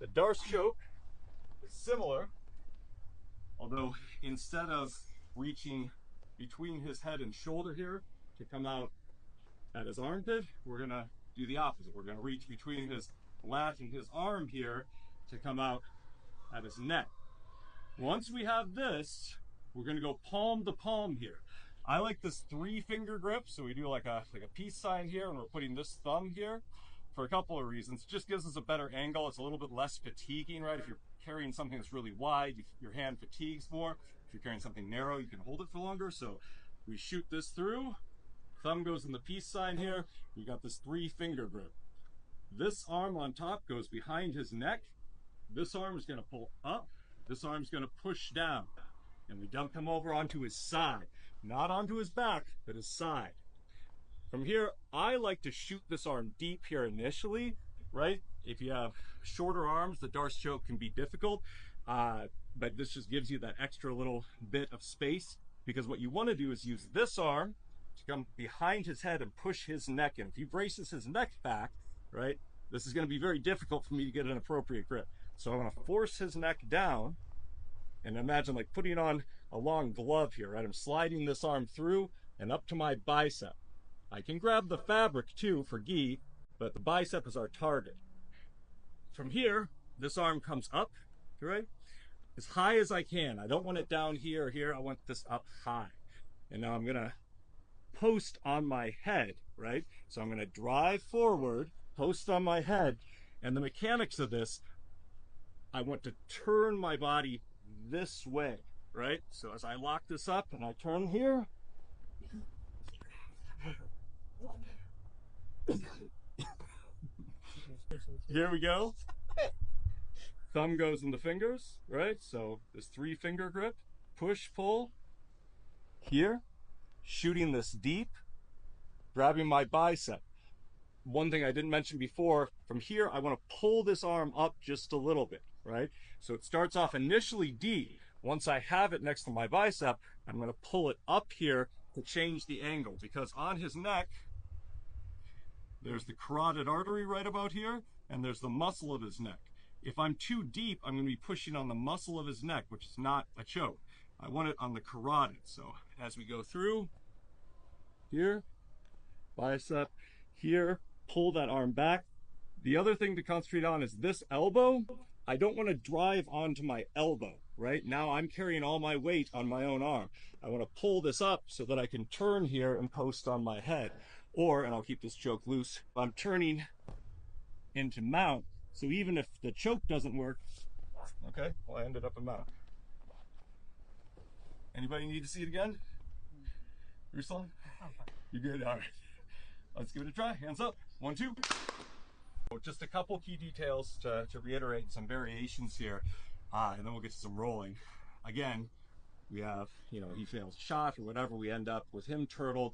The Darce choke is similar, although instead of reaching between his head and shoulder here to come out at his armpit, we're gonna do the opposite. We're gonna reach between his lat and his arm here to come out at his neck. Once we have this, we're gonna go palm to palm here. I like this 3-finger grip, so we do like a peace sign here, and we're putting this thumb here for a couple of reasons. It just gives us a better angle. It's a little bit less fatiguing, right? If you're carrying something that's really wide, your hand fatigues more. If you're carrying something narrow, you can hold it for longer. So we shoot this through, thumb goes in the peace sign here, we got this 3-finger grip. This arm on top goes behind his neck. This arm is gonna pull up, this arm's gonna push down, and we dump him over onto his side. Not onto his back, but his side. From here, I like to shoot this arm deep here initially, right? If you have shorter arms, the Darce choke can be difficult, but this just gives you that extra little bit of space, because what you want to do is use this arm to come behind his head and push his neck in. If he braces his neck back, right, this is going to be very difficult for me to get an appropriate grip. So I'm going to force his neck down, and imagine like putting on a long glove here, right? I'm sliding this arm through and up to my bicep. I can grab the fabric too for gi, but the bicep is our target. From here, this arm comes up, right? As high as I can. I don't want it down here or here. I want this up high. And now I'm gonna post on my head, right? So I'm gonna drive forward, post on my head, and the mechanics of this, I want to turn my body this way, right? So as I lock this up and I turn here, here we go. Thumb goes in the fingers, right? So this 3-finger grip, push, pull, here, shooting this deep, grabbing my bicep. One thing I didn't mention before, from here, I want to pull this arm up just a little bit, right? So it starts off initially deep. Once I have it next to my bicep, I'm going to pull it up here to change the angle, because on his neck, there's the carotid artery right about here, and there's the muscle of his neck. If I'm too deep, I'm going to be pushing on the muscle of his neck, which is not a choke. I want it on the carotid. So as we go through, here, bicep, here, pull that arm back. The other thing to concentrate on is this elbow. I don't want to drive onto my elbow, right? Now I'm carrying all my weight on my own arm. I want to pull this up so that I can turn here and post on my head. Or, and I'll keep this choke loose, I'm turning into mount. So even if the choke doesn't work, okay, well, I ended up in mount. Anybody need to see it again? Ruslan? You good? All right. Let's give it a try. Hands up. 1, 2. Just a couple key details to reiterate some variations here, and then we'll get to some rolling. Again, we have, you know, he fails shot or whatever, we end up with him turtled.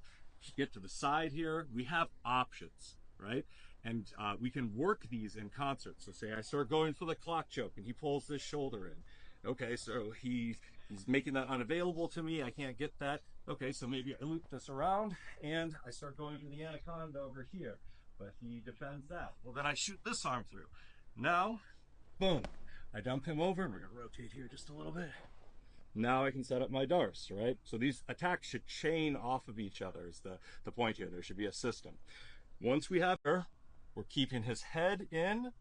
Get to the side here, we have options, right? And we can work these in concert. So say I start going for the clock choke and he pulls this shoulder in. Okay, so he's making that unavailable to me. I can't get that. Okay, so maybe I loop this around and I start going for the anaconda over here, but he defends that. Well, then I shoot this arm through. Now, boom, I dump him over, and we're gonna rotate here just a little bit. Now I can set up my Darce, right? So these attacks should chain off of each other is the point here. There should be a system. Once we have her, we're keeping his head in.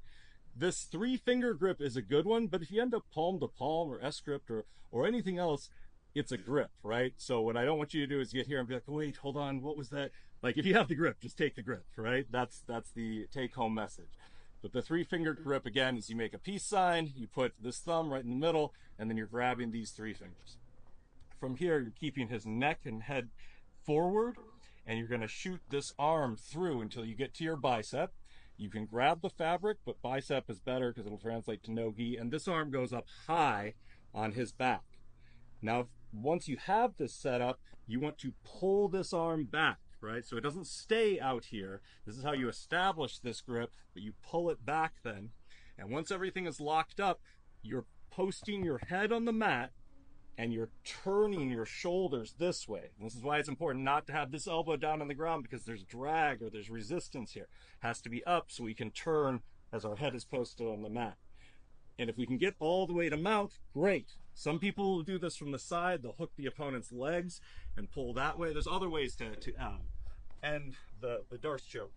This 3-finger grip is a good one, but if you end up palm to palm or S-grip or anything else, it's a grip, right? So what I don't want you to do is get here and be like, wait, hold on, what was that? Like if you have the grip, just take the grip, right? That's the take-home message. But the 3-finger grip, again, is you make a peace sign, you put this thumb right in the middle, and then you're grabbing these 3 fingers. From here, you're keeping his neck and head forward, and you're gonna shoot this arm through until you get to your bicep. You can grab the fabric, but bicep is better because it'll translate to no-gi, and this arm goes up high on his back. Now, once you have this set up, you want to pull this arm back, right? So it doesn't stay out here. This is how you establish this grip, but you pull it back then. And once everything is locked up, you're posting your head on the mat and you're turning your shoulders this way. And this is why it's important not to have this elbow down on the ground, because there's drag or there's resistance here. It has to be up so we can turn as our head is posted on the mat. And if we can get all the way to mount, great. Some people will do this from the side. They'll hook the opponent's legs and pull that way. There's other ways to end the Darce choke.